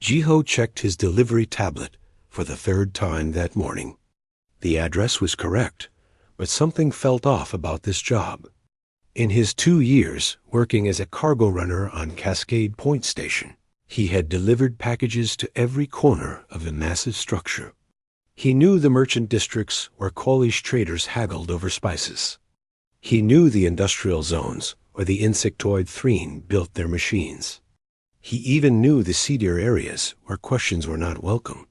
Jiho checked his delivery tablet for the third time that morning. The address was correct, but something felt off about this job. In his 2 years working as a cargo runner on Cascade Point Station, he had delivered packages to every corner of the massive structure. He knew the merchant districts where Qualish traders haggled over spices. He knew the industrial zones where the insectoid Threen built their machines. He even knew the seedier areas where questions were not welcome.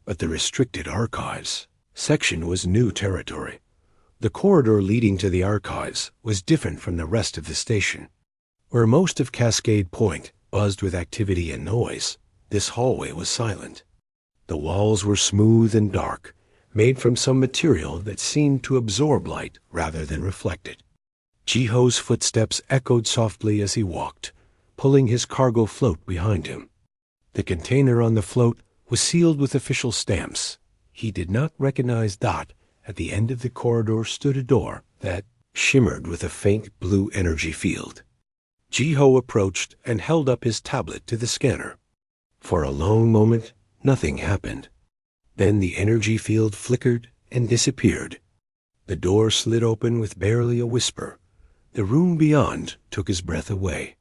But the restricted archives section was new territory. The corridor leading to the archives was different from the rest of the station. Where most of Cascade Point buzzed with activity and noise, this hallway was silent. The walls were smooth and dark, made from some material that seemed to absorb light rather than reflect it. Jiho's footsteps echoed softly as he walked, pulling his cargo float behind him. The container on the float was sealed with official stamps. He did not recognize that at the end of the corridor stood a door that shimmered with a faint blue energy field. Jiho approached and held up his tablet to the scanner. For a long moment, nothing happened. Then the energy field flickered and disappeared. The door slid open with barely a whisper. The room beyond took his breath away.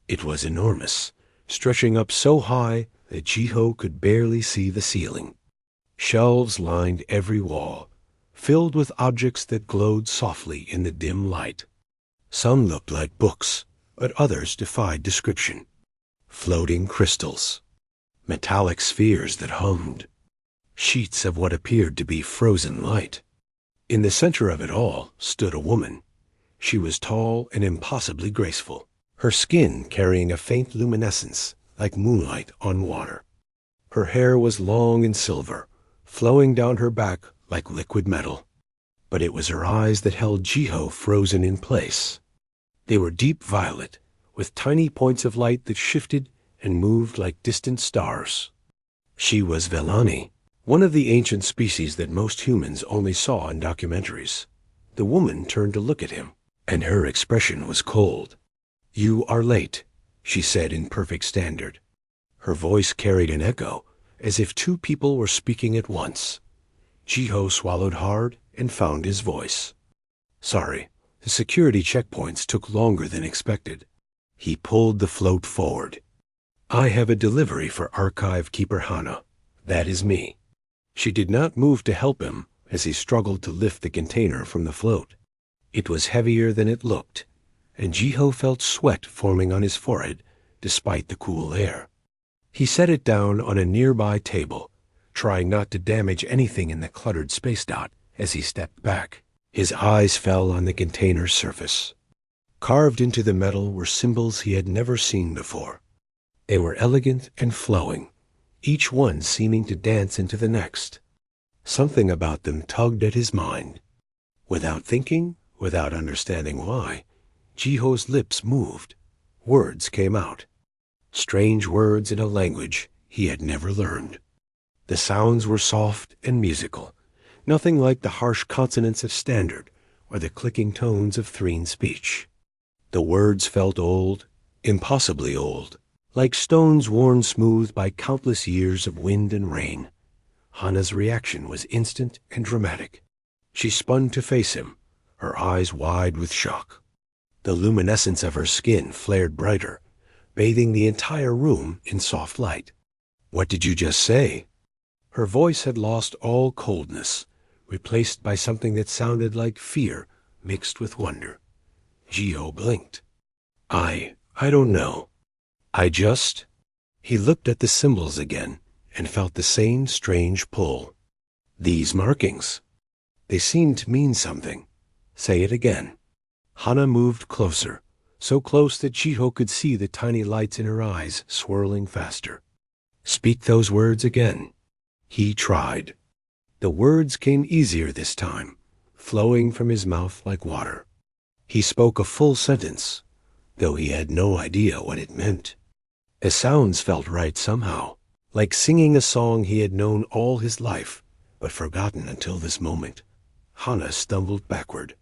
It was enormous, stretching up so high that Jiho could barely see the ceiling. Shelves lined every wall, filled with objects that glowed softly in the dim light. Some looked like books, but others defied description. Floating crystals, metallic spheres that hummed, sheets of what appeared to be frozen light. In the center of it all stood a woman. She was tall and impossibly graceful, her skin carrying a faint luminescence like moonlight on water. Her hair was long and silver, flowing down her back like liquid metal. But it was her eyes that held Jiho frozen in place. They were deep violet, with tiny points of light that shifted and moved like distant stars. She was Vellani, one of the ancient species that most humans only saw in documentaries. The woman turned to look at him, and her expression was cold. "You are late," she said in perfect standard. Her voice carried an echo, as if two people were speaking at once. Jiho swallowed hard and found his voice. "Sorry, the security checkpoints took longer than expected." He pulled the float forward. "I have a delivery for Archive Keeper Hana. That is me." She did not move to help him as he struggled to lift the container from the float. It was heavier than it looked, and Jiho felt sweat forming on his forehead despite the cool air. He set it down on a nearby table, trying not to damage anything in the cluttered space dot as he stepped back. His eyes fell on the container's surface. Carved into the metal were symbols he had never seen before. They were elegant and flowing, each one seeming to dance into the next. Something about them tugged at his mind. Without thinking, without understanding why, Jiho's lips moved. Words came out. Strange words in a language he had never learned. The sounds were soft and musical, nothing like the harsh consonants of Standard or the clicking tones of Threen speech. The words felt old, impossibly old, like stones worn smooth by countless years of wind and rain. Hana's reaction was instant and dramatic. She spun to face him, her eyes wide with shock. The luminescence of her skin flared brighter, bathing the entire room in soft light. "What did you just say?" Her voice had lost all coldness, replaced by something that sounded like fear mixed with wonder. Jiho blinked. I don't know. He looked at the symbols again and felt the same strange pull. "These markings. They seem to mean something. Say it again." Hana moved closer, so close that Jiho could see the tiny lights in her eyes swirling faster. "Speak those words again." He tried. The words came easier this time, flowing from his mouth like water. He spoke a full sentence, though he had no idea what it meant. The sounds felt right somehow, like singing a song he had known all his life, but forgotten until this moment. Hana stumbled backward.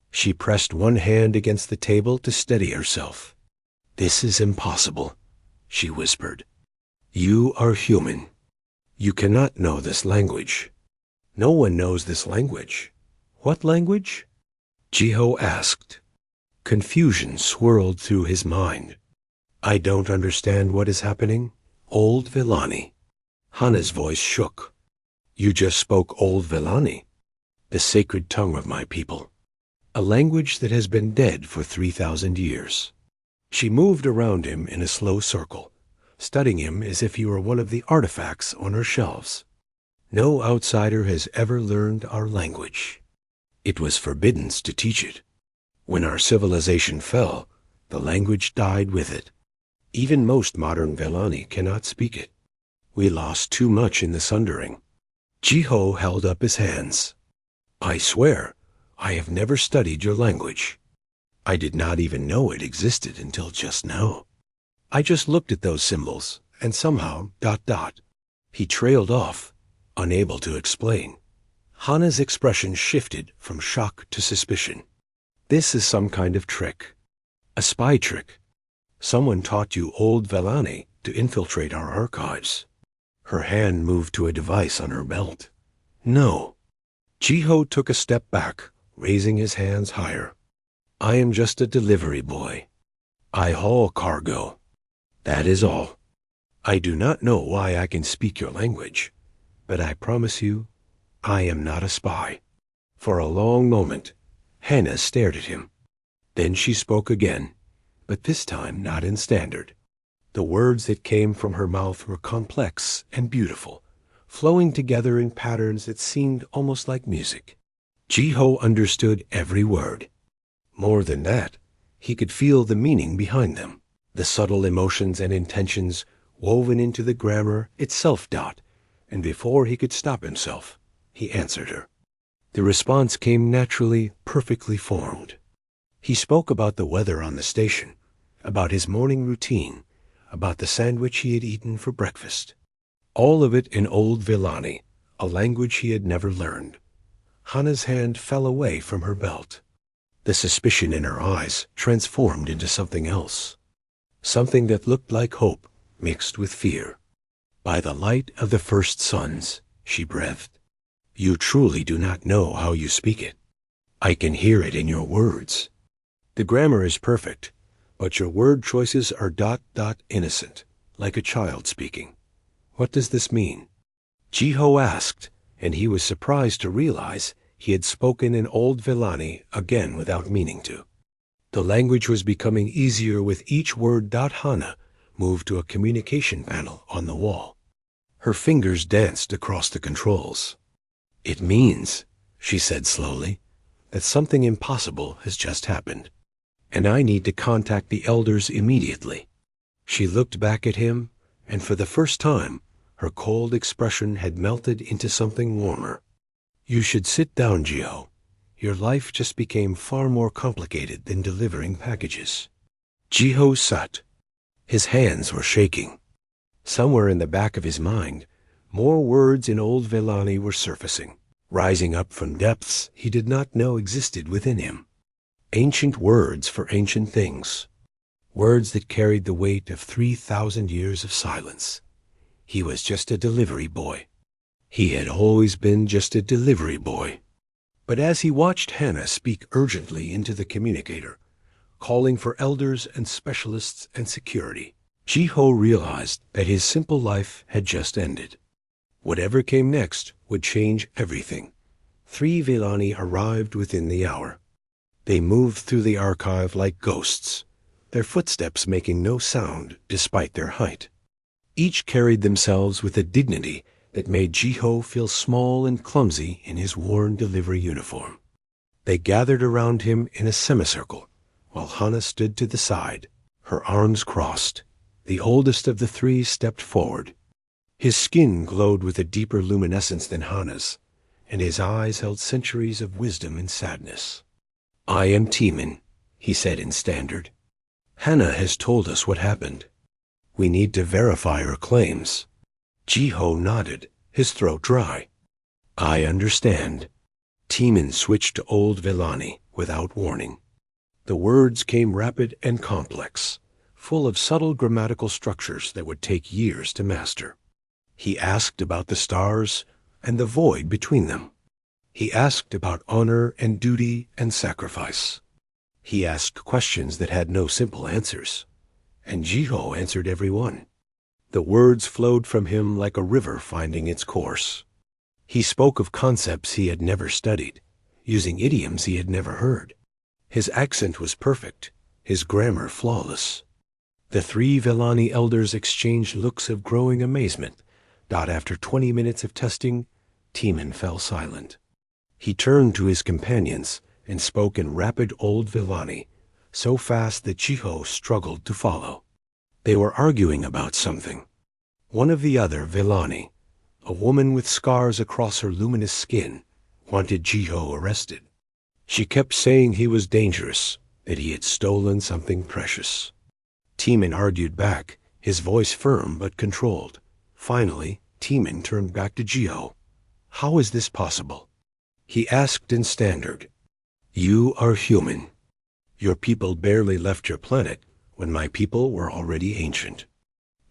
She pressed one hand against the table to steady herself. "This is impossible," she whispered. You are human. You cannot know this language. No one knows this language. What language? Jiho asked. Confusion swirled through his mind. I don't understand what is happening. Old Villani. Hana's voice shook. You just spoke Old Villani, the sacred tongue of my people, a language that has been dead for 3,000 years. She moved around him in a slow circle, studying him as if he were one of the artifacts on her shelves. No outsider has ever learned our language. It was forbidden to teach it. When our civilization fell, the language died with it. Even most modern Villani cannot speak it. We lost too much in the sundering. Jiho held up his hands. I swear, I have never studied your language. I did not even know it existed until just now. I just looked at those symbols, and somehow, ... He trailed off, unable to explain. Hana's expression shifted from shock to suspicion. This is some kind of trick. A spy trick. Someone taught you Old Villani to infiltrate our archives. Her hand moved to a device on her belt. No. Jiho took a step back, raising his hands higher. I am just a delivery boy. I haul cargo. That is all. I do not know why I can speak your language, but I promise you, I am not a spy. For a long moment, Hannah stared at him. Then she spoke again, but this time not in standard. The words that came from her mouth were complex and beautiful, flowing together in patterns that seemed almost like music. Jiho understood every word. More than that, he could feel the meaning behind them, the subtle emotions and intentions woven into the grammar itself. And before he could stop himself, he answered her. The response came naturally, perfectly formed. He spoke about the weather on the station, about his morning routine, about the sandwich he had eaten for breakfast. All of it in Old Villani, a language he had never learned. Hana's hand fell away from her belt. The suspicion in her eyes transformed into something else. Something that looked like hope mixed with fear. By the light of the first suns, she breathed. You truly do not know how you speak it. I can hear it in your words. The grammar is perfect, but your word choices are ... innocent, like a child speaking. What does this mean? Jiho asked, and he was surprised to realize he had spoken in Old Villani again without meaning to. The language was becoming easier with each word. Hana moved to a communication panel on the wall. Her fingers danced across the controls. It means, she said slowly, that something impossible has just happened, and I need to contact the elders immediately. She looked back at him, and for the first time, her cold expression had melted into something warmer. You should sit down, Jiho. Your life just became far more complicated than delivering packages. Jiho sat. His hands were shaking. Somewhere in the back of his mind, more words in Old Villani were surfacing, rising up from depths he did not know existed within him. Ancient words for ancient things. Words that carried the weight of 3,000 years of silence. He was just a delivery boy. He had always been just a delivery boy. But as he watched Hannah speak urgently into the communicator, calling for elders and specialists and security, Jiho realized that his simple life had just ended. Whatever came next would change everything. 3 Villani arrived within the hour. They moved through the archive like ghosts, their footsteps making no sound despite their height. Each carried themselves with a dignity that made Jiho feel small and clumsy in his worn delivery uniform. They gathered around him in a semicircle, while Hana stood to the side, her arms crossed. The oldest of the 3 stepped forward. His skin glowed with a deeper luminescence than Hana's, and his eyes held centuries of wisdom and sadness. I am Timin, he said in standard. Hana has told us what happened. We need to verify her claims. Jiho nodded, his throat dry. I understand. Timin switched to Old Villani without warning. The words came rapid and complex, full of subtle grammatical structures that would take years to master. He asked about the stars and the void between them. He asked about honor and duty and sacrifice. He asked questions that had no simple answers, and Jiho answered every one. The words flowed from him like a river finding its course. He spoke of concepts he had never studied, using idioms he had never heard. His accent was perfect, his grammar flawless. The three Vellani elders exchanged looks of growing amazement. After 20 minutes of testing, Timon fell silent. He turned to his companions and spoke in rapid Old Vellani, so fast that Jiho struggled to follow. They were arguing about something. One of the other Vellani, a woman with scars across her luminous skin, wanted Jiho arrested. She kept saying he was dangerous, that he had stolen something precious. Timon argued back, his voice firm but controlled. Finally, Timon turned back to Jiho. "How is this possible?" He asked in Standard. "You are human. Your people barely left your planet when my people were already ancient.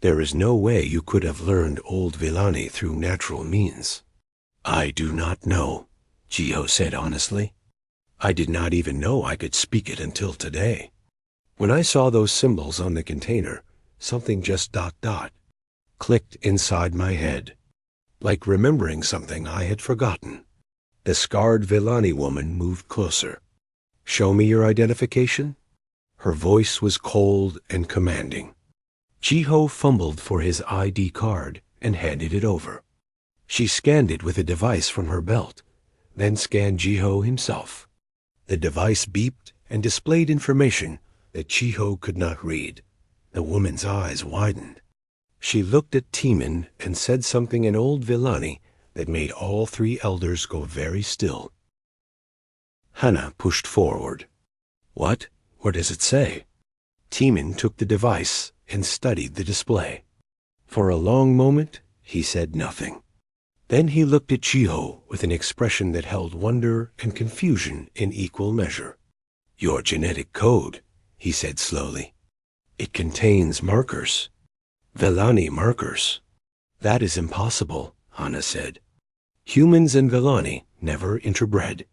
There is no way you could have learned Old Vellani through natural means." "I do not know," Jiho said honestly. "I did not even know I could speak it until today. When I saw those symbols on the container, something just ... clicked inside my head, like remembering something I had forgotten." The scarred Vellani woman moved closer. "Show me your identification." Her voice was cold and commanding. Jiho fumbled for his ID card and handed it over. She scanned it with a device from her belt, then scanned Jiho himself. The device beeped and displayed information that Jiho could not read. The woman's eyes widened. She looked at Timon and said something in Old Vellani that made all three elders go very still. Hannah pushed forward. "What? What does it say?" Timon took the device and studied the display. For a long moment, he said nothing. Then he looked at Jiho with an expression that held wonder and confusion in equal measure. "Your genetic code," he said slowly. "It contains markers. Vellani markers." "That is impossible," Hannah said. "Humans and Vellani never interbred.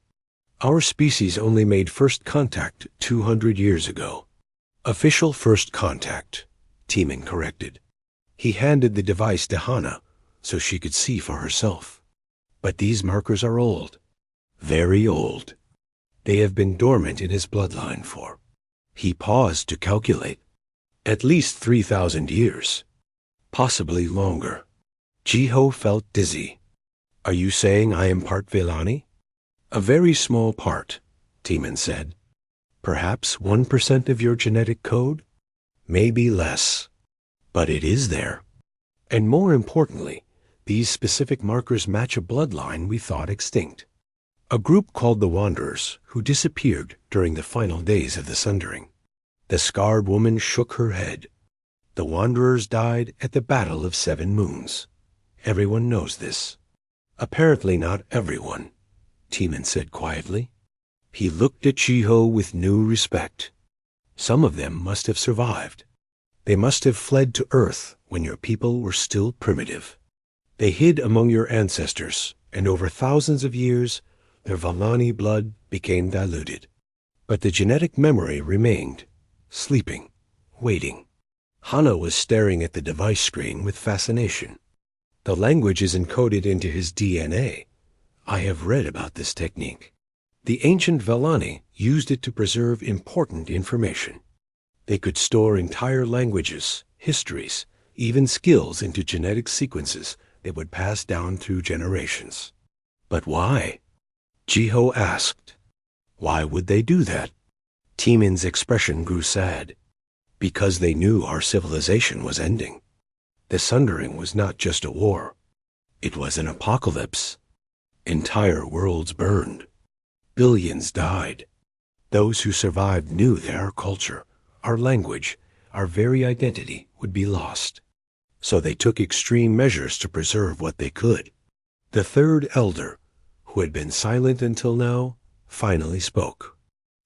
Our species only made first contact 200 years ago." "Official first contact," Timon corrected. He handed the device to Hannah so she could see for herself. "But these markers are old. Very old. They have been dormant in his bloodline for..." He paused to calculate. "At least 3,000 years. Possibly longer." Jiho felt dizzy. "Are you saying I am part Vellani?" "A very small part," Timon said. "Perhaps 1% of your genetic code? Maybe less. But it is there. And more importantly, these specific markers match a bloodline we thought extinct. A group called the Wanderers who disappeared during the final days of the Sundering." The scarred woman shook her head. "The Wanderers died at the Battle of 7 Moons. Everyone knows this." "Apparently not everyone," Timon said quietly. He looked at Jiho with new respect. "Some of them must have survived. They must have fled to Earth when your people were still primitive. They hid among your ancestors, and over thousands of years, their Vellani blood became diluted. But the genetic memory remained, sleeping, waiting." Hannah was staring at the device screen with fascination. "The language is encoded into his DNA. I have read about this technique. The ancient Vellani used it to preserve important information. They could store entire languages, histories, even skills into genetic sequences that would pass down through generations." "But why?" Jiho asked. "Why would they do that?" Timon's expression grew sad. "Because they knew our civilization was ending. The Sundering was not just a war. It was an apocalypse. Entire worlds burned. Billions died. Those who survived knew that our culture, our language, our very identity would be lost. So they took extreme measures to preserve what they could." The third elder, who had been silent until now, finally spoke.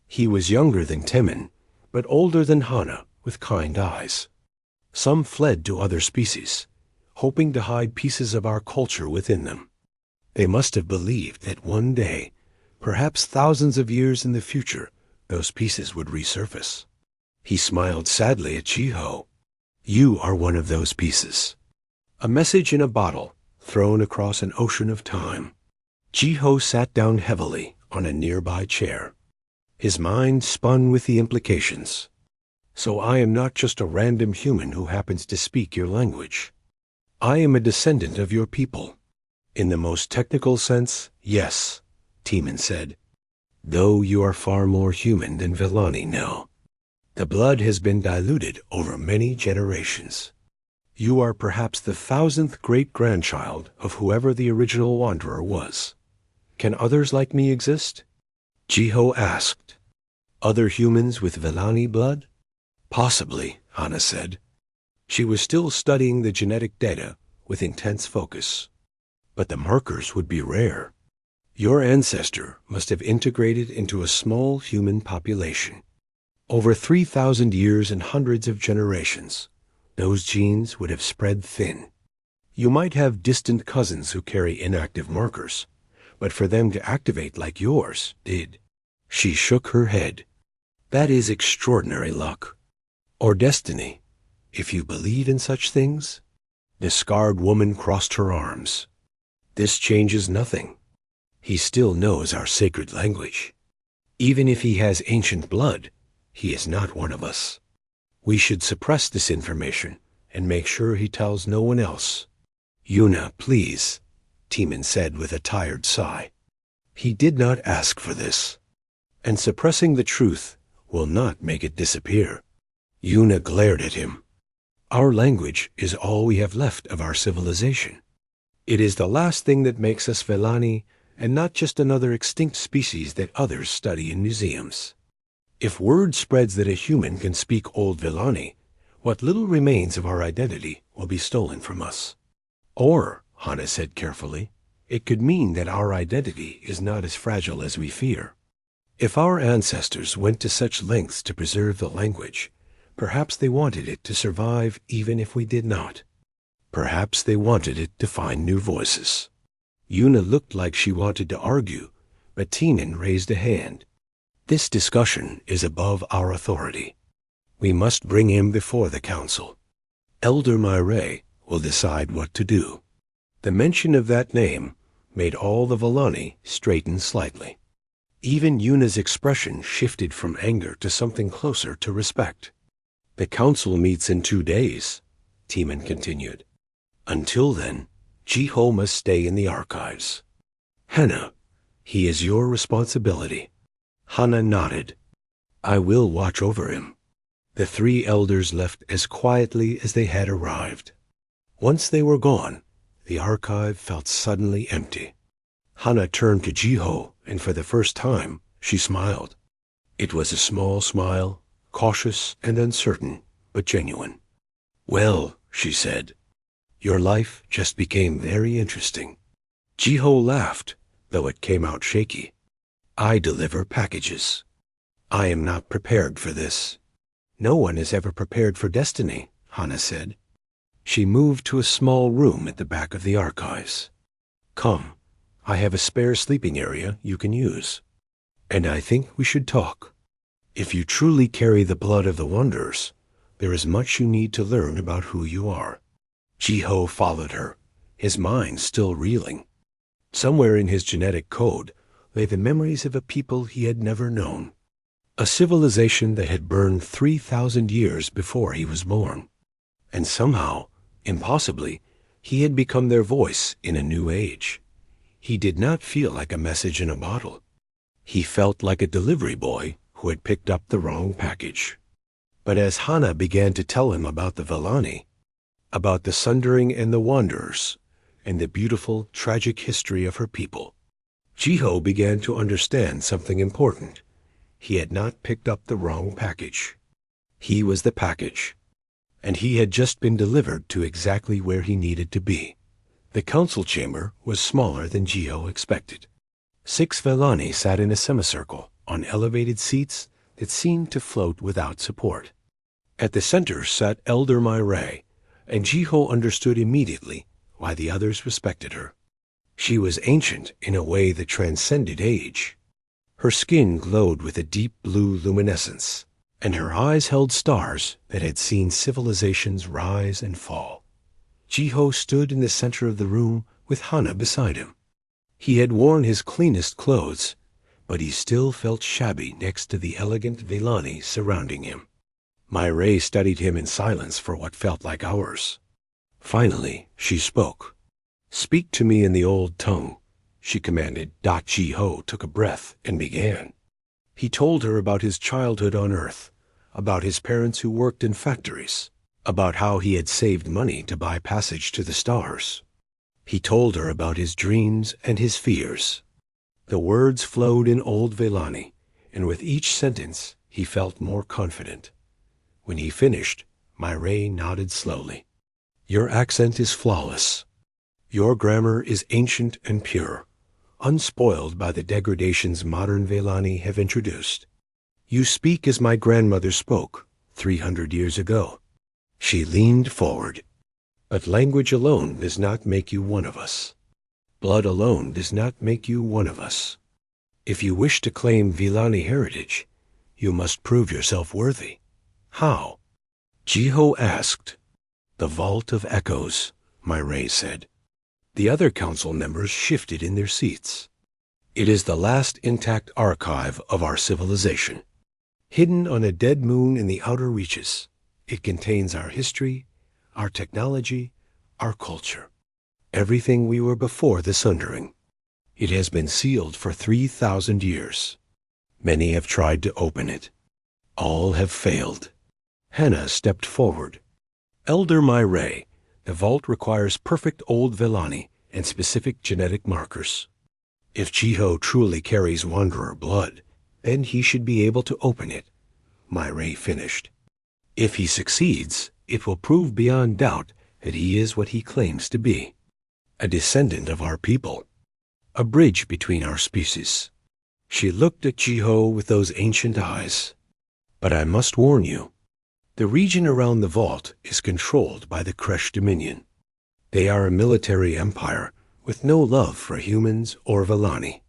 He was younger than Timon, but older than Hannah, with kind eyes. Some fled to other species, hoping to hide pieces of our culture within them. They must have believed that one day, perhaps thousands of years in the future, those pieces would resurface. He smiled sadly at Jiho. You are one of those pieces. A message in a bottle thrown across an ocean of time. Jiho sat down heavily on a nearby chair. His mind spun with the implications. So I am not just a random human who happens to speak your language. I am a descendant of your people. In the most technical sense, yes, Teeman said. Though you are far more human than Villani now. The blood has been diluted over many generations. You are perhaps the 1000th great-grandchild of whoever the original wanderer was. Can others like me exist? Jiho asked. Other humans with Villani blood? Possibly, Hana said. She was still studying the genetic data with intense focus. But the markers would be rare. Your ancestor must have integrated into a small human population. Over 3,000 years and hundreds of generations, those genes would have spread thin. You might have distant cousins who carry inactive markers, but for them to activate like yours did. She shook her head. That is extraordinary luck. Or destiny, if you believe in such things. The scarred woman crossed her arms. This changes nothing. He still knows our sacred language. Even if he has ancient blood, he is not one of us. We should suppress this information and make sure he tells no one else. Yuna, please, Teeman said with a tired sigh. He did not ask for this. And suppressing the truth will not make it disappear. Yuna glared at him. Our language is all we have left of our civilization. It is the last thing that makes us Villani and not just another extinct species that others study in museums. If word spreads that a human can speak Old Villani, what little remains of our identity will be stolen from us. Or, Hana said carefully, it could mean that our identity is not as fragile as we fear. If our ancestors went to such lengths to preserve the language, perhaps they wanted it to survive even if we did not. Perhaps they wanted it to find new voices. Yuna looked like she wanted to argue, but Teeman raised a hand. This discussion is above our authority. We must bring him before the council. Elder Myre will decide what to do. The mention of that name made all the Villani straighten slightly. Even Yuna's expression shifted from anger to something closer to respect. The council meets in 2 days, Teeman continued. Until then, Jiho must stay in the archives. Hana, he is your responsibility. Hana nodded. I will watch over him. The 3 elders left as quietly as they had arrived. Once they were gone, the archive felt suddenly empty. Hana turned to Jiho, and for the first time, she smiled. It was a small smile, cautious and uncertain, but genuine. Well, she said, your life just became very interesting. Jiho laughed, though it came out shaky. I deliver packages. I am not prepared for this. No one is ever prepared for destiny, Hana said. She moved to a small room at the back of the archives. Come, I have a spare sleeping area you can use. And I think we should talk. If you truly carry the blood of the Wanderers, there is much you need to learn about who you are. Jiho followed her, his mind still reeling. Somewhere in his genetic code lay the memories of a people he had never known. A civilization that had burned 3,000 years before he was born. And somehow, impossibly, he had become their voice in a new age. He did not feel like a message in a bottle. He felt like a delivery boy who had picked up the wrong package. But as Hana began to tell him about the Villani, about the Sundering and the Wanderers, and the beautiful, tragic history of her people, Jiho began to understand something important. He had not picked up the wrong package. He was the package, and he had just been delivered to exactly where he needed to be. The council chamber was smaller than Jiho expected. 6 Villani sat in a semicircle on elevated seats that seemed to float without support. At the center sat Elder Myray, and Jiho understood immediately why the others respected her. She was ancient in a way that transcended age. Her skin glowed with a deep blue luminescence, and her eyes held stars that had seen civilizations rise and fall. Jiho stood in the center of the room with Hana beside him. He had worn his cleanest clothes, but he still felt shabby next to the elegant Villani surrounding him. Myray studied him in silence for what felt like hours. Finally, she spoke. "Speak to me in the old tongue," she commanded. Jiho took a breath and began. He told her about his childhood on Earth, about his parents who worked in factories, about how he had saved money to buy passage to the stars. He told her about his dreams and his fears. The words flowed in Old Villani, and with each sentence he felt more confident. When he finished, Myray nodded slowly. "Your accent is flawless. Your grammar is ancient and pure, unspoiled by the degradations modern Villani have introduced. You speak as my grandmother spoke 300 years ago." She leaned forward. "But language alone does not make you one of us. Blood alone does not make you one of us. If you wish to claim Villani heritage, you must prove yourself worthy. How?" Jiho asked. "The Vault of Echoes," Myray said. The other council members shifted in their seats. "It is the last intact archive of our civilization. Hidden on a dead moon in the outer reaches, it contains our history, our technology, our culture. Everything we were before the Sundering. It has been sealed for 3,000 years. Many have tried to open it. All have failed." Hana stepped forward. "Elder Myray, the vault requires perfect Old Villani and specific genetic markers. If Jiho truly carries Wanderer blood, then he should be able to open it," Myray finished. "If he succeeds, it will prove beyond doubt that he is what he claims to be. A descendant of our people. A bridge between our species." She looked at Jiho with those ancient eyes. "But I must warn you. The region around the vault is controlled by the Kresh Dominion. They are a military empire with no love for humans or Villani.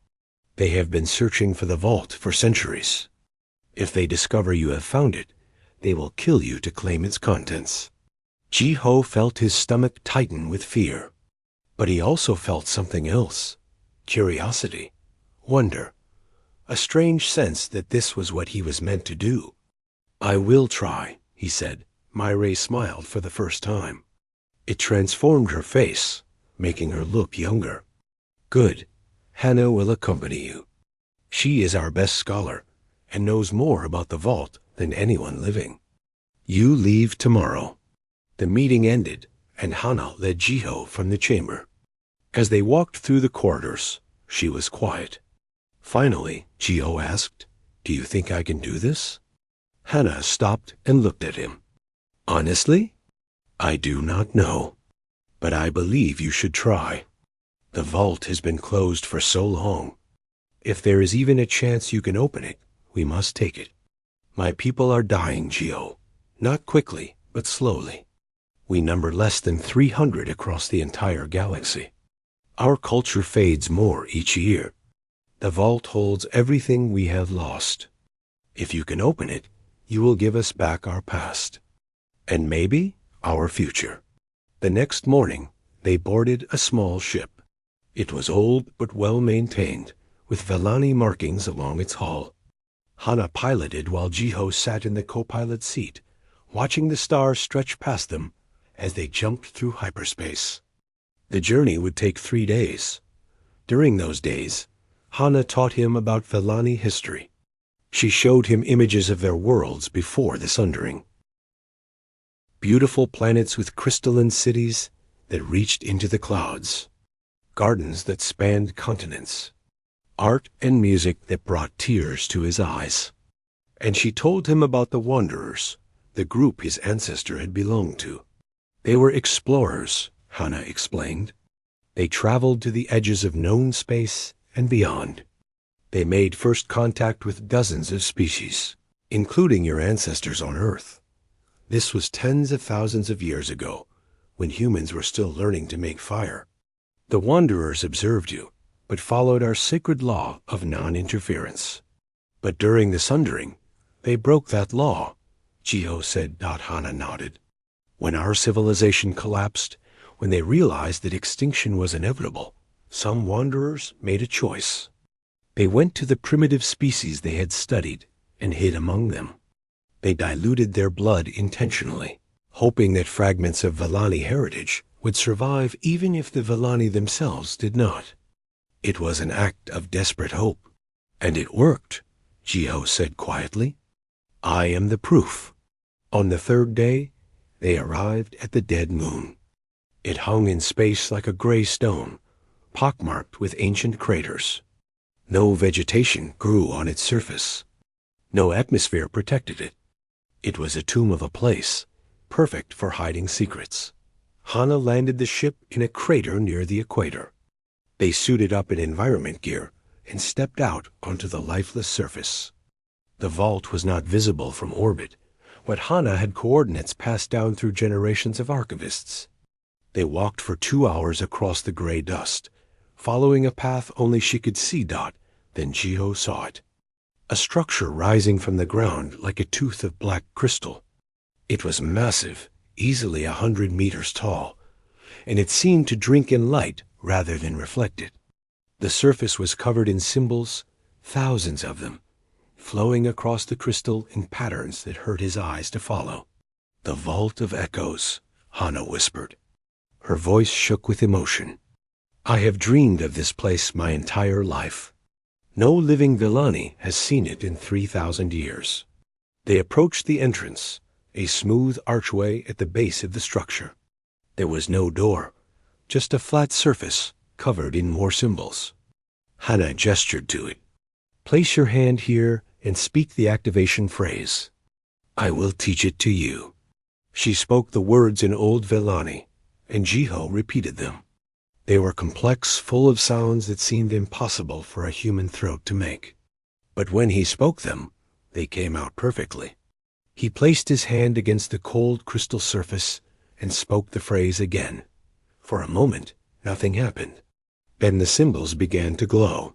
They have been searching for the vault for centuries. If they discover you have found it, they will kill you to claim its contents." Jiho felt his stomach tighten with fear. But he also felt something else. Curiosity, wonder, a strange sense that this was what he was meant to do. "I will try," he said. Myray smiled for the first time. It transformed her face, making her look younger. "Good. Hana will accompany you. She is our best scholar and knows more about the vault than anyone living. You leave tomorrow." The meeting ended, and Hana led Jiho from the chamber. As they walked through the corridors, she was quiet. Finally, Jiho asked, "Do you think I can do this?" Hana stopped and looked at him. "Honestly, I do not know, but I believe you should try. The vault has been closed for so long. If there is even a chance you can open it, we must take it. My people are dying, Jiho. Not quickly, but slowly. We number less than 300 across the entire galaxy. Our culture fades more each year. The vault holds everything we have lost. If you can open it, you will give us back our past. And maybe our future." The next morning, they boarded a small ship. It was old but well-maintained, with Villani markings along its hull. Hana piloted while Jiho sat in the co-pilot seat, watching the stars stretch past them as they jumped through hyperspace. The journey would take 3 days. During those days, Hana taught him about Villani history. She showed him images of their worlds before the Sundering. Beautiful planets with crystalline cities that reached into the clouds. Gardens that spanned continents. Art and music that brought tears to his eyes. And she told him about the Wanderers, the group his ancestor had belonged to. They were explorers, Hana explained. They traveled to the edges of known space and beyond. They made first contact with dozens of species, including your ancestors on Earth. This was tens of thousands of years ago, when humans were still learning to make fire. The wanderers observed you, but followed our sacred law of non-interference. But during the Sundering, they broke that law, Jiho said. Hana nodded. When our civilization collapsed, when they realized that extinction was inevitable, some wanderers made a choice. They went to the primitive species they had studied and hid among them. They diluted their blood intentionally, hoping that fragments of Vellani heritage would survive even if the Vellani themselves did not. It was an act of desperate hope. And it worked, Jiho said quietly. I am the proof. On the third day, they arrived at the dead moon. It hung in space like a gray stone, pockmarked with ancient craters. No vegetation grew on its surface. No atmosphere protected it. It was a tomb of a place, perfect for hiding secrets. Hana landed the ship in a crater near the equator. They suited up in environment gear and stepped out onto the lifeless surface. The vault was not visible from orbit, but Hana had coordinates passed down through generations of archivists. They walked for 2 hours across the gray dust, following a path only she could see. Then Jiho saw it. A structure rising from the ground like a tooth of black crystal. It was massive, easily 100 meters tall, and it seemed to drink in light rather than reflect it. The surface was covered in symbols, thousands of them, flowing across the crystal in patterns that hurt his eyes to follow. The Vault of Echoes, Hana whispered. Her voice shook with emotion. I have dreamed of this place my entire life. No living Vellani has seen it in 3,000 years. They approached the entrance, a smooth archway at the base of the structure. There was no door, just a flat surface covered in more symbols. Hana gestured to it. Place your hand here and speak the activation phrase. I will teach it to you. She spoke the words in Old Vellani, and Jiho repeated them. They were complex, full of sounds that seemed impossible for a human throat to make. But when he spoke them, they came out perfectly. He placed his hand against the cold crystal surface and spoke the phrase again. For a moment, nothing happened. Then the symbols began to glow.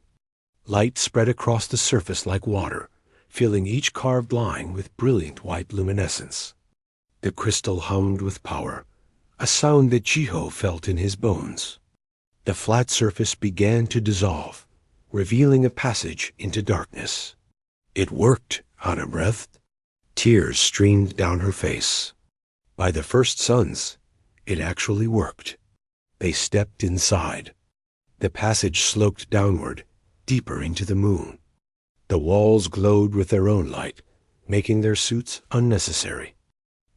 Light spread across the surface like water, filling each carved line with brilliant white luminescence. The crystal hummed with power, a sound that Jiho felt in his bones. The flat surface began to dissolve, revealing a passage into darkness. It worked, Hana breathed. Tears streamed down her face. By the first suns, it actually worked. They stepped inside. The passage sloped downward, deeper into the moon. The walls glowed with their own light, making their suits unnecessary.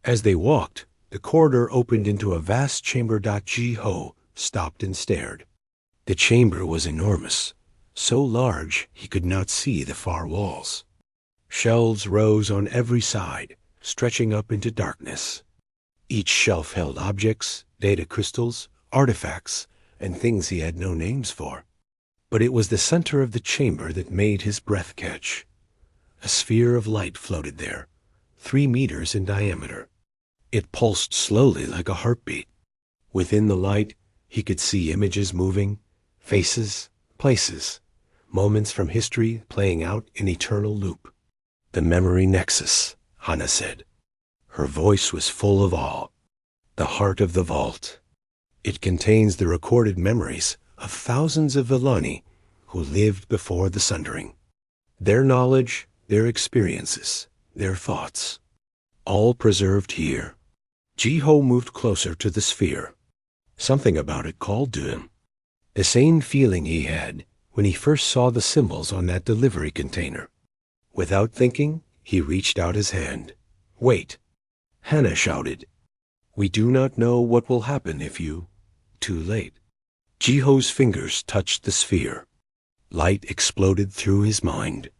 As they walked, the corridor opened into a vast chamber. Jiho stopped and stared. The chamber was enormous, so large he could not see the far walls. Shelves rose on every side, stretching up into darkness. Each shelf held objects, data crystals, artifacts, and things he had no names for. But it was the center of the chamber that made his breath catch. A sphere of light floated there, 3 meters in diameter. It pulsed slowly like a heartbeat. Within the light, he could see images moving, faces, places, moments from history playing out in eternal loop. The memory nexus, Hana said. Her voice was full of awe. The heart of the vault. It contains the recorded memories of thousands of Vellani who lived before the Sundering. Their knowledge, their experiences, their thoughts, all preserved here. Jiho moved closer to the sphere. Something about it called to him. The same feeling he had when he first saw the symbols on that delivery container. Without thinking, he reached out his hand. Wait! Hana shouted. We do not know what will happen if you... Too late. Jiho's fingers touched the sphere. Light exploded through his mind.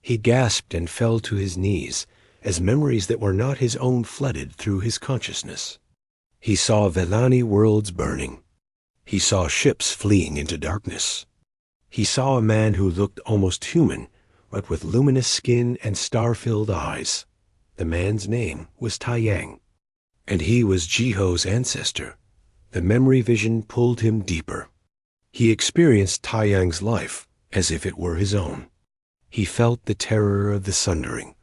He gasped and fell to his knees as memories that were not his own flooded through his consciousness. He saw Vellani worlds burning. He saw ships fleeing into darkness. He saw a man who looked almost human, but with luminous skin and star-filled eyes. The man's name was Taiyang, and he was Jiho's ancestor. The memory vision pulled him deeper. He experienced Taiyang's life as if it were his own. He felt the terror of the sundering,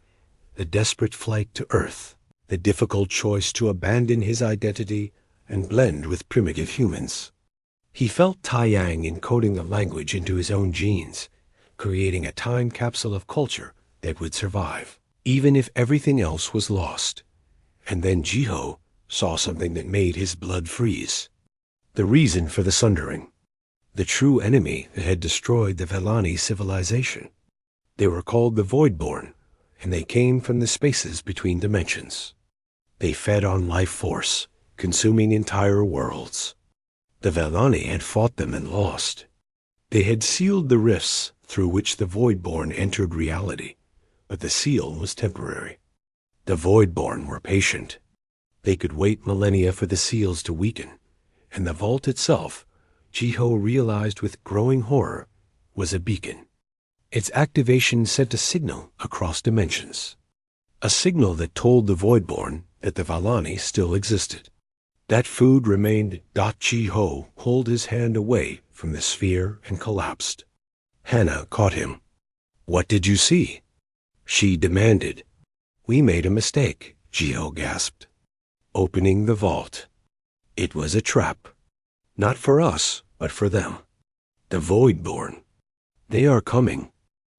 the desperate flight to Earth, the difficult choice to abandon his identity and blend with primitive humans. He felt Taiyang encoding the language into his own genes, creating a time capsule of culture that would survive, even if everything else was lost. And then Jiho saw something that made his blood freeze. The reason for the sundering. The true enemy that had destroyed the Vellani civilization. They were called the Voidborn, and they came from the spaces between dimensions. They fed on life force, consuming entire worlds. The Vellani had fought them and lost. They had sealed the rifts through which the Voidborn entered reality, but the seal was temporary. The Voidborn were patient. They could wait millennia for the seals to weaken, and the vault itself, Jiho realized with growing horror, was a beacon. Its activation sent a signal across dimensions. A signal that told the Voidborn that the Vellani still existed. That food remained. Jiho pulled his hand away from the sphere and collapsed. Hannah caught him. "What did you see?" she demanded. "We made a mistake," Jiho gasped. Opening the vault. It was a trap. Not for us, but for them. The Voidborn. They are coming.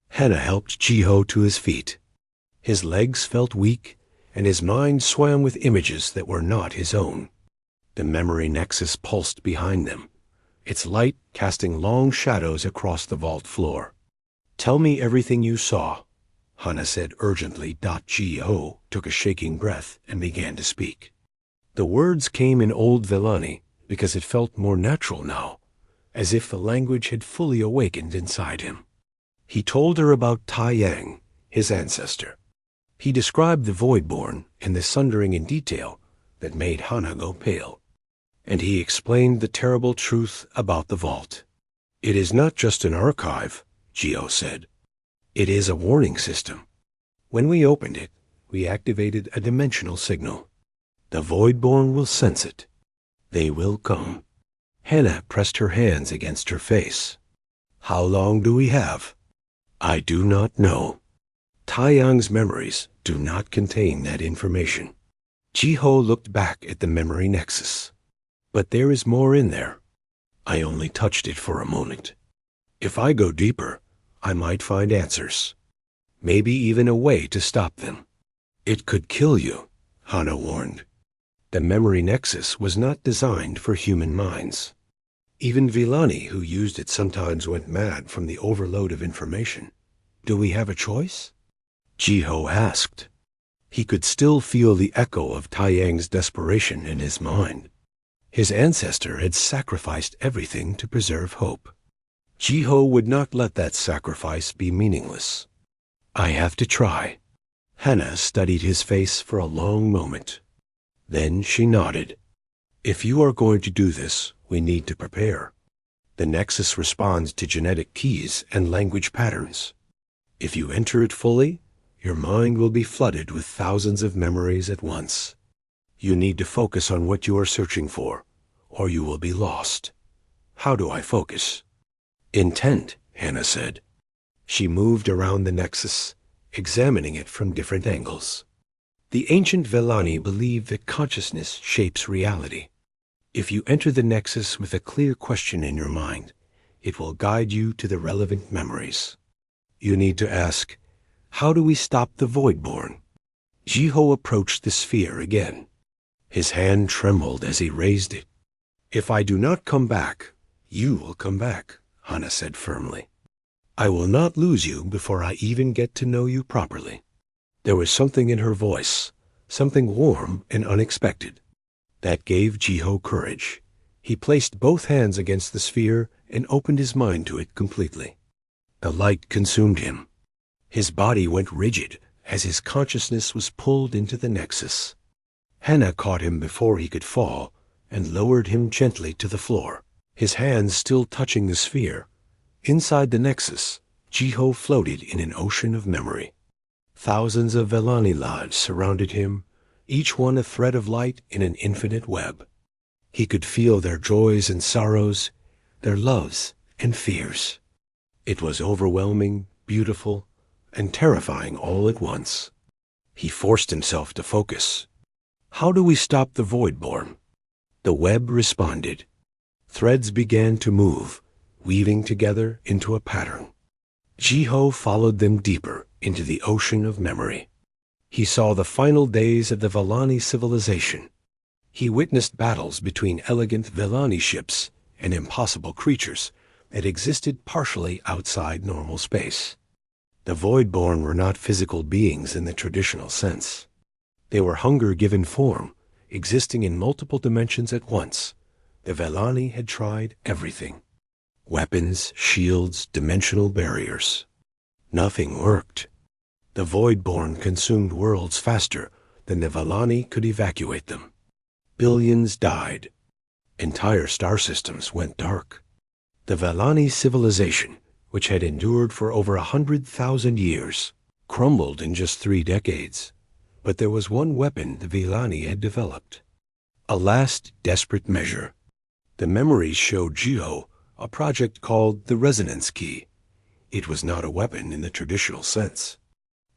Hannah helped Jiho to his feet. His legs felt weak, and his mind swam with images that were not his own. The memory nexus pulsed behind them, its light casting long shadows across the vault floor. "Tell me everything you saw," Hannah said urgently. Jiho took a shaking breath and began to speak. The words came in Old Vellani because it felt more natural now, as if the language had fully awakened inside him. He told her about Taiyang, his ancestor. He described the Voidborn and the sundering in detail that made Hannah go pale. And he explained the terrible truth about the vault. "It is not just an archive," Jiho said. "It is a warning system. When we opened it, we activated a dimensional signal. The Voidborn will sense it. They will come." Hannah pressed her hands against her face. "How long do we have?" "I do not know. Taiyang's memories do not contain that information." Jiho looked back at the memory nexus. "But there is more in there. I only touched it for a moment. If I go deeper, I might find answers. Maybe even a way to stop them." "It could kill you," Hannah warned. The memory nexus was not designed for human minds. Even Vellani who used it sometimes went mad from the overload of information. "Do we have a choice?" Jiho asked. He could still feel the echo of Taiyang's desperation in his mind. His ancestor had sacrificed everything to preserve hope. Jiho would not let that sacrifice be meaningless. "I have to try." Hannah studied his face for a long moment. Then she nodded. "If you are going to do this, we need to prepare. The Nexus responds to genetic keys and language patterns. If you enter it fully, your mind will be flooded with thousands of memories at once. You need to focus on what you are searching for, or you will be lost." "How do I focus?" "Intent," Hannah said. She moved around the Nexus, examining it from different angles. The ancient Vellani believed that consciousness shapes reality. If you enter the Nexus with a clear question in your mind, it will guide you to the relevant memories. You need to ask, how do we stop the Voidborn? Jiho approached the sphere again. His hand trembled as he raised it. "If I do not come back, you will come back," Hannah said firmly. "I will not lose you before I even get to know you properly." There was something in her voice, something warm and unexpected. That gave Jiho courage. He placed both hands against the sphere and opened his mind to it completely. The light consumed him. His body went rigid as his consciousness was pulled into the Nexus. Hannah caught him before he could fall and lowered him gently to the floor, his hands still touching the sphere. Inside the Nexus, Jiho floated in an ocean of memory. Thousands of Vellani lives surrounded him, each one a thread of light in an infinite web. He could feel their joys and sorrows, their loves and fears. It was overwhelming, beautiful, and terrifying all at once. He forced himself to focus. How do we stop the Voidborn? The web responded. Threads began to move, weaving together into a pattern. Jiho followed them deeper into the ocean of memory. He saw the final days of the Vellani civilization. He witnessed battles between elegant Vellani ships and impossible creatures that existed partially outside normal space. The Voidborn were not physical beings in the traditional sense. They were hunger given form, existing in multiple dimensions at once. The Vellani had tried everything. Weapons, shields, dimensional barriers. Nothing worked. The Voidborn consumed worlds faster than the Vellani could evacuate them. Billions died. Entire star systems went dark. The Vellani civilization, which had endured for over 100,000 years, crumbled in just 3 decades. But there was one weapon the Vellani had developed. A last desperate measure. The memories showed Jiho a project called the Resonance Key. It was not a weapon in the traditional sense.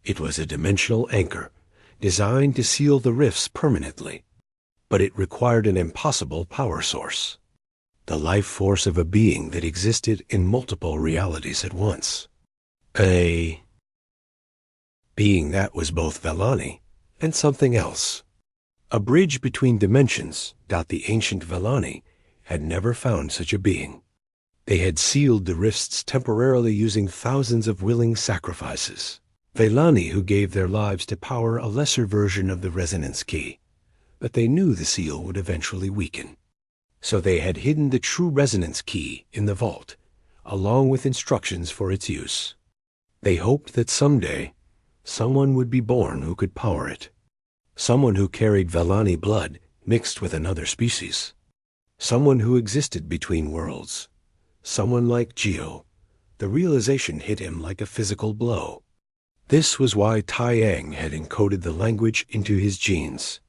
It was a dimensional anchor designed to seal the rifts permanently. But it required an impossible power source. The life force of a being that existed in multiple realities at once. A being that was both Vellani and something else. A bridge between dimensions. The ancient Vellani had never found such a being. They had sealed the rifts temporarily using thousands of willing sacrifices. Vellani who gave their lives to power a lesser version of the Resonance Key. But they knew the seal would eventually weaken. So they had hidden the true Resonance Key in the vault, along with instructions for its use. They hoped that someday, someone would be born who could power it. Someone who carried Vellani blood mixed with another species. Someone who existed between worlds. Someone like Jiho. The realization hit him like a physical blow. This was why Taiyang had encoded the language into his genes.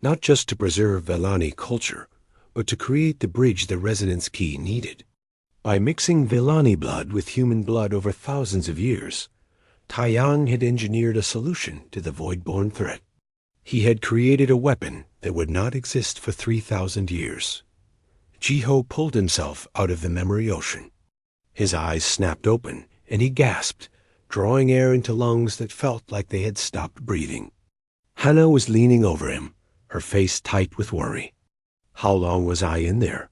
Not just to preserve Vellani culture, but to create the bridge the Resonance Key needed. By mixing Vellani blood with human blood over thousands of years, Taiyang had engineered a solution to the Voidborn threat. He had created a weapon that would not exist for 3,000 years. Jiho pulled himself out of the memory ocean. His eyes snapped open, and he gasped, drawing air into lungs that felt like they had stopped breathing. Hannah was leaning over him, her face tight with worry. "How long was I in there?"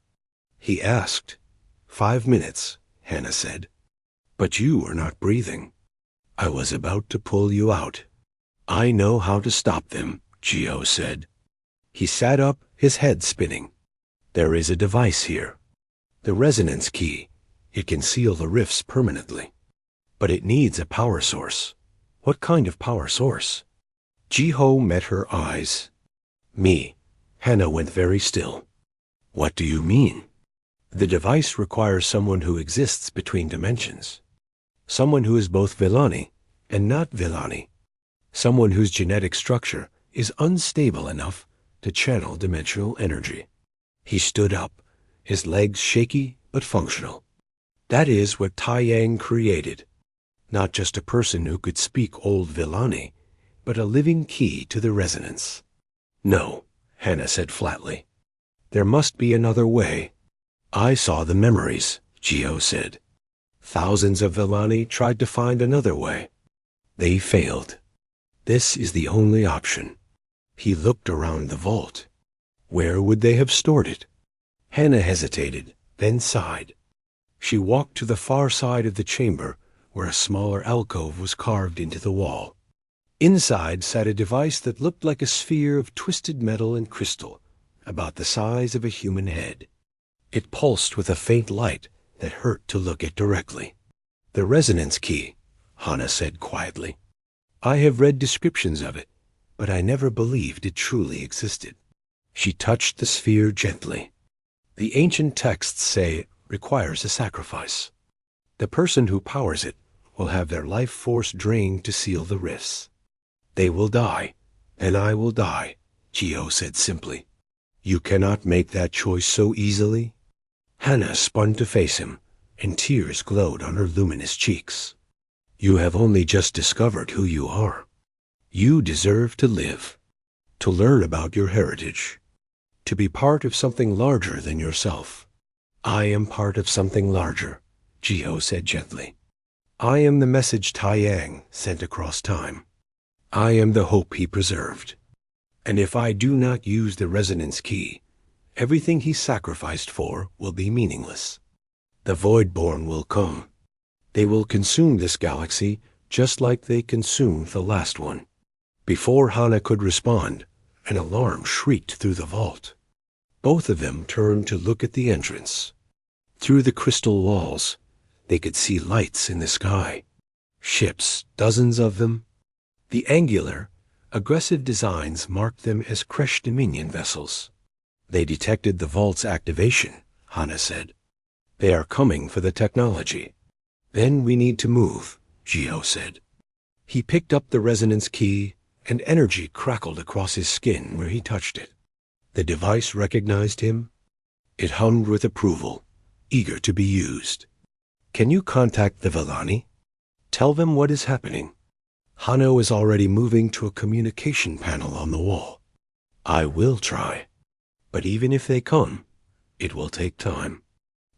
he asked. 5 minutes, Hannah said. "But you were not breathing. I was about to pull you out." "I know how to stop them," Jiho said. He sat up, his head spinning. "There is a device here. The Resonance Key. It can seal the rifts permanently. But it needs a power source." "What kind of power source?" Jiho met her eyes. "Me." Hannah went very still. "What do you mean?" "The device requires someone who exists between dimensions. Someone who is both Vellani and not Vellani. Someone whose genetic structure is unstable enough to channel dimensional energy." He stood up, his legs shaky but functional. "That is what Taiyang created. Not just a person who could speak old Vellani, but a living key to the resonance." "No," Hannah said flatly. "There must be another way." "I saw the memories," Jiho said. "Thousands of Vellani tried to find another way. They failed. This is the only option." He looked around the vault. Where would they have stored it? Hannah hesitated, then sighed. She walked to the far side of the chamber, where a smaller alcove was carved into the wall. Inside sat a device that looked like a sphere of twisted metal and crystal, about the size of a human head. It pulsed with a faint light that hurt to look at directly. "The Resonance Key," Hannah said quietly. "I have read descriptions of it, but I never believed it truly existed." She touched the sphere gently. "The ancient texts say it requires a sacrifice. The person who powers it will have their life force drained to seal the rifts. They will die, and I will die, Geo said simply. You cannot make that choice so easily. Hannah spun to face him, and tears glowed on her luminous cheeks. You have only just discovered who you are. You deserve to live, to learn about your heritage, to be part of something larger than yourself. I am part of something larger, Geo said gently. I am the message Tai Yang sent across time. I am the hope he preserved. And if I do not use the resonance key, everything he sacrificed for will be meaningless. The Voidborn will come. They will consume this galaxy just like they consumed the last one. Before Hannah could respond, an alarm shrieked through the vault. Both of them turned to look at the entrance. Through the crystal walls, they could see lights in the sky. Ships, dozens of them. The angular, aggressive designs marked them as Kresh Dominion vessels. They detected the vault's activation, Hannah said. They are coming for the technology. Then we need to move, Geo said. He picked up the resonance key, and energy crackled across his skin where he touched it. The device recognized him. It hummed with approval, eager to be used. Can you contact the Vellani? Tell them what is happening. Hano is already moving to a communication panel on the wall. I will try. But even if they come, it will take time.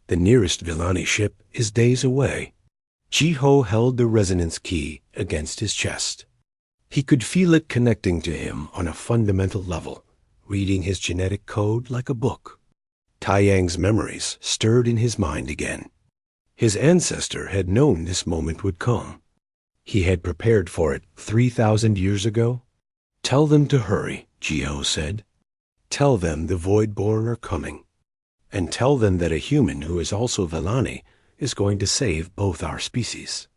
The nearest Vellani ship is days away. Jiho held the resonance key against his chest. He could feel it connecting to him on a fundamental level, reading his genetic code like a book. Taiyang's memories stirred in his mind again. His ancestor had known this moment would come. He had prepared for it 3,000 years ago. Tell them to hurry, Jiho said. Tell them the Voidborn are coming. And tell them that a human who is also Vellani is going to save both our species.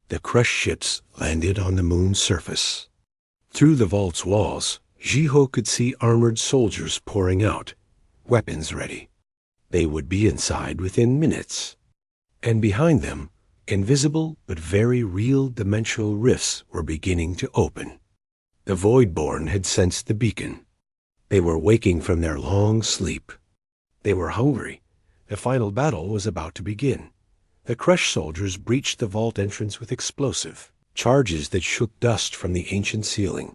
The crushed ships landed on the moon's surface. Through the vault's walls, Jiho could see armored soldiers pouring out, weapons ready. They would be inside within minutes. And behind them, invisible but very real dimensional rifts were beginning to open. The Voidborn had sensed the beacon. They were waking from their long sleep. They were hungry. The final battle was about to begin. The crushed soldiers breached the vault entrance with explosive charges that shook dust from the ancient ceiling.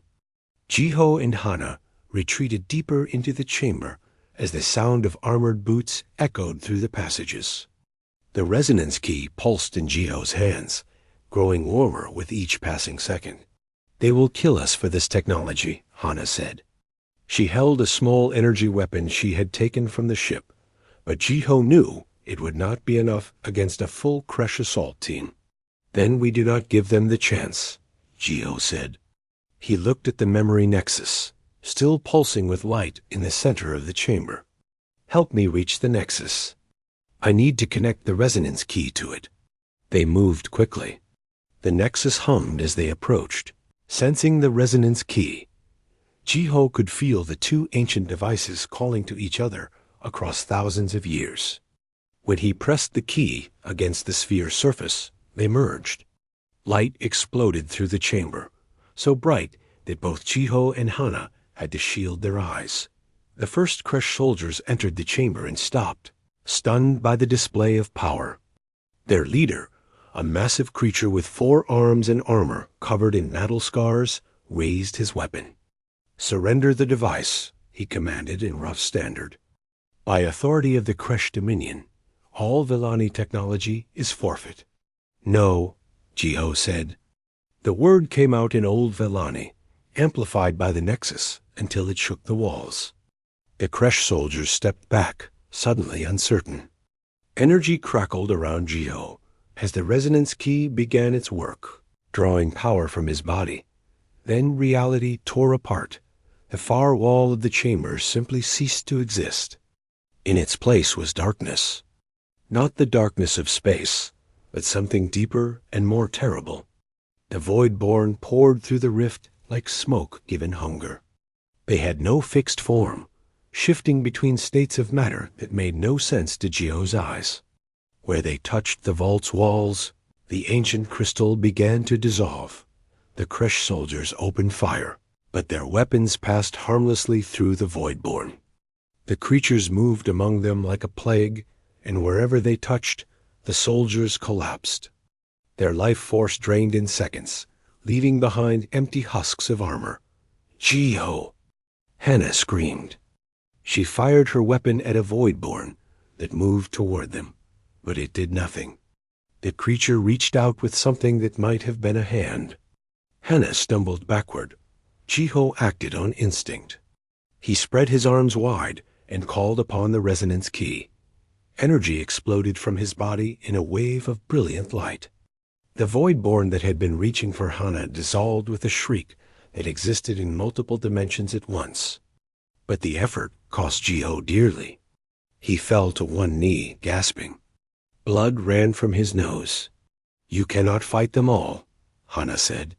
Jiho and Hana retreated deeper into the chamber as the sound of armored boots echoed through the passages. The resonance key pulsed in Jiho's hands, growing warmer with each passing second. They will kill us for this technology, Hana said. She held a small energy weapon she had taken from the ship, but Jiho knew it would not be enough against a full Kresh assault team. Then we do not give them the chance, Jiho said. He looked at the memory nexus, still pulsing with light in the center of the chamber. Help me reach the nexus. I need to connect the resonance key to it. They moved quickly. The nexus hummed as they approached. Sensing the resonance key, Jiho could feel the two ancient devices calling to each other across thousands of years. When he pressed the key against the sphere's surface, they merged. Light exploded through the chamber, so bright that both Jiho and Hana had to shield their eyes. The first Kresh soldiers entered the chamber and stopped, stunned by the display of power. Their leader, a massive creature with 4 arms and armor covered in battle scars, raised his weapon. Surrender the device, he commanded in rough standard. By authority of the Kresh Dominion, all Vellani technology is forfeit. No, Jiho said. The word came out in Old Vellani, amplified by the Nexus until it shook the walls. The Kresh soldiers stepped back, suddenly uncertain. Energy crackled around Jiho as the resonance key began its work, drawing power from his body. Then reality tore apart. The far wall of the chamber simply ceased to exist. In its place was darkness. Not the darkness of space, but something deeper and more terrible. The Voidborn poured through the rift like smoke given hunger. They had no fixed form, shifting between states of matter that made no sense to Jiho's eyes. Where they touched the vault's walls, the ancient crystal began to dissolve. The Kresh soldiers opened fire, but their weapons passed harmlessly through the Voidborn. The creatures moved among them like a plague, and wherever they touched, the soldiers collapsed. Their life force drained in seconds, leaving behind empty husks of armor. "Jiho!" Hannah screamed. She fired her weapon at a Voidborn that moved toward them, but it did nothing. The creature reached out with something that might have been a hand. Hannah stumbled backward. Jiho acted on instinct. He spread his arms wide and called upon the resonance key. Energy exploded from his body in a wave of brilliant light. The Voidborn that had been reaching for Hannah dissolved with a shriek that existed in multiple dimensions at once. But the effort cost Jiho dearly. He fell to one knee, gasping. Blood ran from his nose. "You cannot fight them all," Hannah said.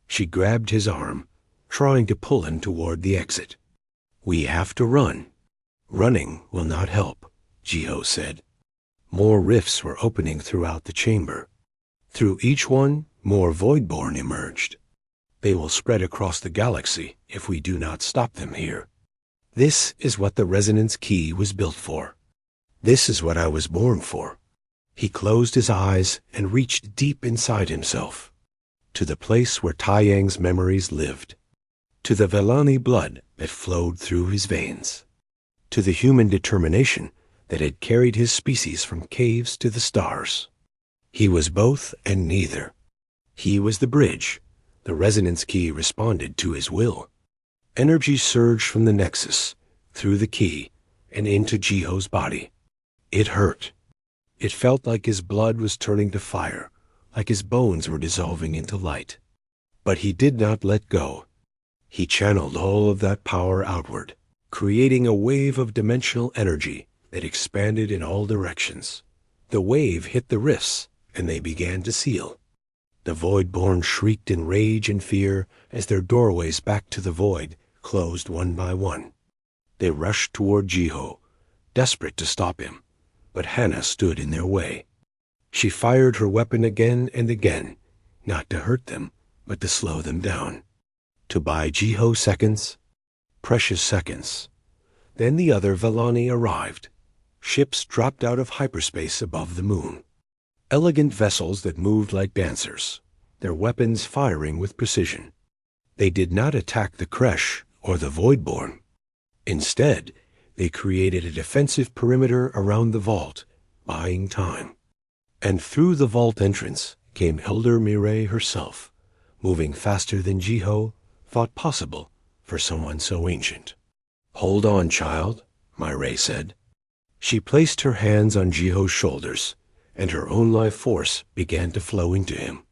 She grabbed his arm, trying to pull him toward the exit. "We have to run." "Running will not help," Jiho said. More rifts were opening throughout the chamber. Through each one, more Voidborn emerged. They will spread across the galaxy if we do not stop them here. This is what the resonance key was built for. This is what I was born for. He closed his eyes and reached deep inside himself, to the place where Taiyang's memories lived, to the Vellani blood that flowed through his veins, to the human determination that had carried his species from caves to the stars. He was both and neither. He was the bridge. The resonance key responded to his will. Energy surged from the nexus, through the key, and into Jiho's body. It hurt. It felt like his blood was turning to fire, like his bones were dissolving into light. But he did not let go. He channeled all of that power outward, creating a wave of dimensional energy that expanded in all directions. The wave hit the rifts, and they began to seal. The Voidborn shrieked in rage and fear as their doorways back to the void closed one by one. They rushed toward Jiho, desperate to stop him, but Hannah stood in their way. She fired her weapon again and again, not to hurt them, but to slow them down. To buy Jiho seconds, precious seconds. Then the other Vellani arrived. Ships dropped out of hyperspace above the moon. Elegant vessels that moved like dancers, their weapons firing with precision. They did not attack the Kresh or the Voidborn. Instead, they created a defensive perimeter around the vault, buying time. And through the vault entrance came Elder Mireille herself, moving faster than Jiho thought possible for someone so ancient. "Hold on, child," Mireille said. She placed her hands on Jiho's shoulders, and her own life force began to flow into him,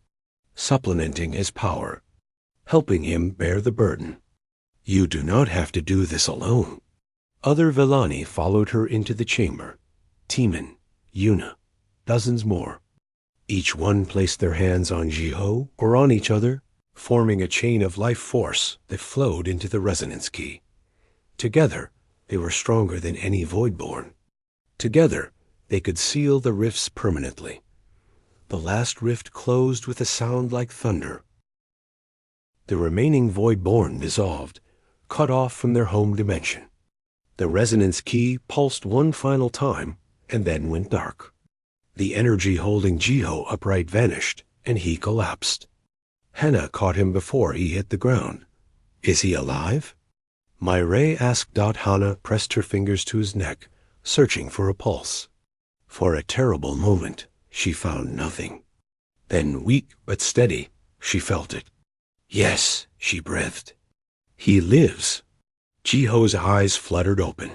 supplementing his power, helping him bear the burden. "You do not have to do this alone." Other Vellani followed her into the chamber. Timan, Yuna, dozens more. Each one placed their hands on Jiho or on each other, forming a chain of life force that flowed into the resonance key. Together, they were stronger than any Voidborn. Together, they could seal the rifts permanently. The last rift closed with a sound like thunder. The remaining Voidborn dissolved, cut off from their home dimension. The resonance key pulsed one final time and then went dark. The energy holding Jiho upright vanished, and he collapsed. Hannah caught him before he hit the ground. "Is he alive?" Mireille asked. Hannah pressed her fingers to his neck, searching for a pulse. For a terrible moment, she found nothing. Then, weak but steady, she felt it. "Yes," she breathed. "He lives." Jiho's eyes fluttered open.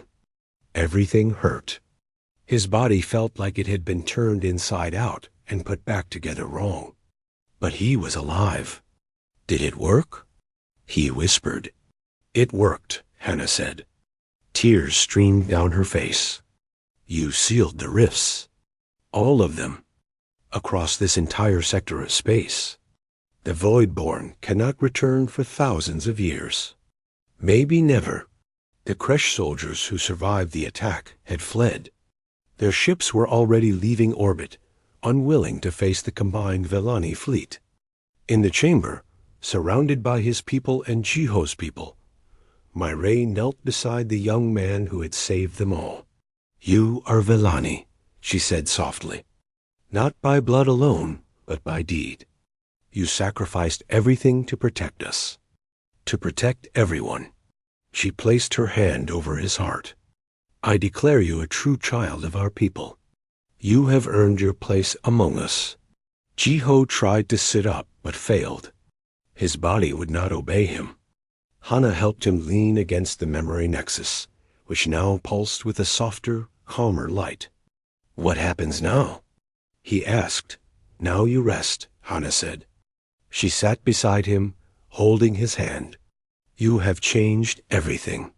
Everything hurt. His body felt like it had been turned inside out and put back together wrong. But he was alive. Did it work? He whispered. "It worked," Hannah said. Tears streamed down her face. "You sealed the rifts. All of them. Across this entire sector of space. The Voidborn cannot return for thousands of years. Maybe never." The Kresh soldiers who survived the attack had fled. Their ships were already leaving orbit, unwilling to face the combined Vellani fleet. In the chamber, Surrounded by his people and Jiho's people, Myray knelt beside the young man who had saved them all. "You are Vellani," she said softly. "Not by blood alone, but by deed. You sacrificed everything to protect us, to protect everyone." She placed her hand over his heart. "I declare you a true child of our people. You have earned your place among us." Jiho tried to sit up, but failed. His body would not obey him. Hana helped him lean against the memory nexus, which now pulsed with a softer, calmer light. "What happens now?" he asked. "Now you rest," Hana said. She sat beside him, holding his hand. "You have changed everything.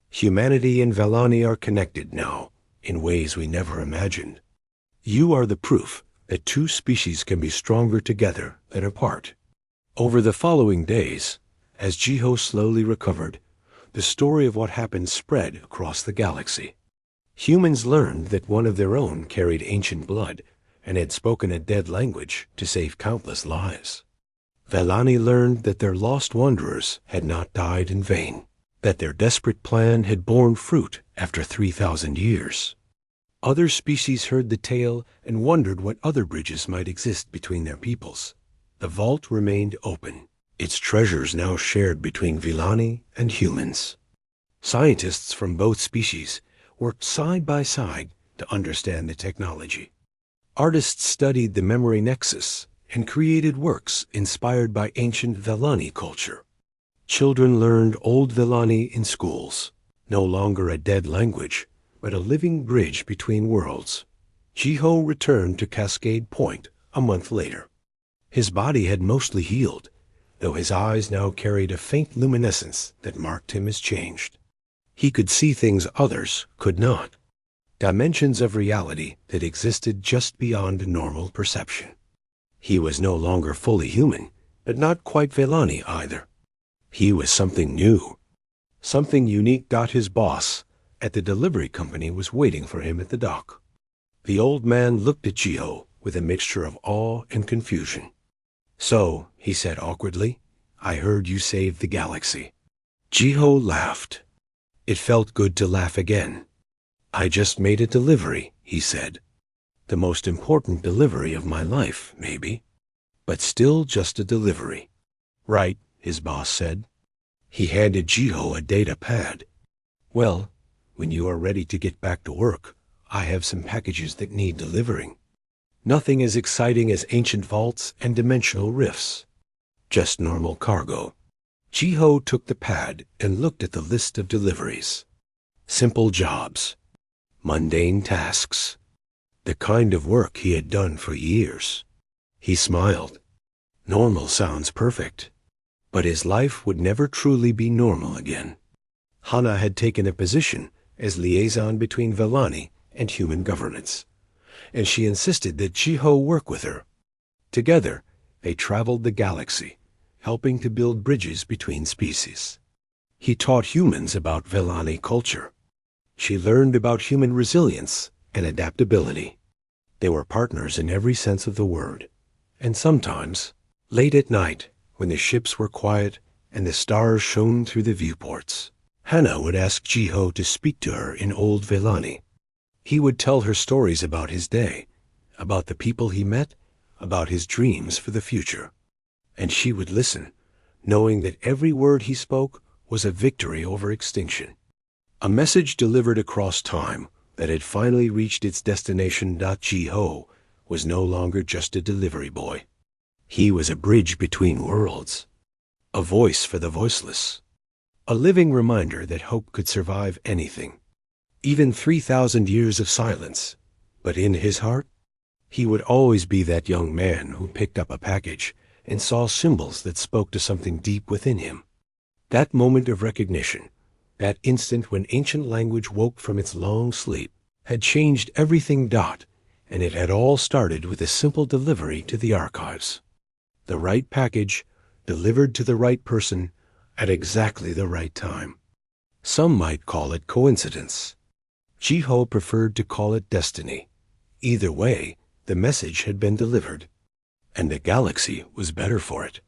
Humanity and Vellani are connected now, in ways we never imagined. You are the proof that two species can be stronger together than apart." Over the following days, as Jiho slowly recovered, the story of what happened spread across the galaxy. Humans learned that one of their own carried ancient blood and had spoken a dead language to save countless lives. Vellani learned that their lost wanderers had not died in vain, that their desperate plan had borne fruit after 3,000 years. Other species heard the tale and wondered what other bridges might exist between their peoples. The vault remained open, its treasures now shared between Vellani and humans. Scientists from both species worked side by side to understand the technology. Artists studied the memory nexus and created works inspired by ancient Vellani culture. Children learned Old Vellani in schools, no longer a dead language, but a living bridge between worlds. Jiho returned to Cascade Point a month later. His body had mostly healed, though his eyes now carried a faint luminescence that marked him as changed. He could see things others could not, dimensions of reality that existed just beyond normal perception. He was no longer fully human, but not quite Vellani either. He was something new, something unique. His boss at the delivery company was waiting for him at the dock. The old man looked at Jiho with a mixture of awe and confusion. "So," he said awkwardly, "I heard you saved the galaxy." Jiho laughed. It felt good to laugh again. "I just made a delivery," he said. "The most important delivery of my life, maybe. But still just a delivery." "Right," his boss said. He handed Jiho a data pad. "Well, when you are ready to get back to work, I have some packages that need delivering. Nothing as exciting as ancient vaults and dimensional rifts. Just normal cargo." Jiho took the pad and looked at the list of deliveries. Simple jobs, mundane tasks, the kind of work he had done for years. He smiled. Normal sounds perfect, but his life would never truly be normal again. Hana had taken a position as liaison between Vellani and human governance, and she insisted that Jiho work with her. Together, they traveled the galaxy, helping to build bridges between species. He taught humans about Vellani culture. She learned about human resilience and adaptability. They were partners in every sense of the word. And sometimes, late at night, when the ships were quiet and the stars shone through the viewports, Hana would ask Jiho to speak to her in Old Vellani. He would tell her stories about his day, about the people he met, about his dreams for the future. And she would listen, knowing that every word he spoke was a victory over extinction. A message delivered across time that had finally reached its destination. Jiho was no longer just a delivery boy. He was a bridge between worlds, a voice for the voiceless, a living reminder that hope could survive anything, even 3,000 years of silence. But in his heart, he would always be that young man who picked up a package and saw symbols that spoke to something deep within him. That moment of recognition, that instant when ancient language woke from its long sleep, had changed everything. And it had all started with a simple delivery to the archives. The right package, delivered to the right person, at exactly the right time. Some might call it coincidence. Jiho preferred to call it destiny. Either way, the message had been delivered, and the galaxy was better for it.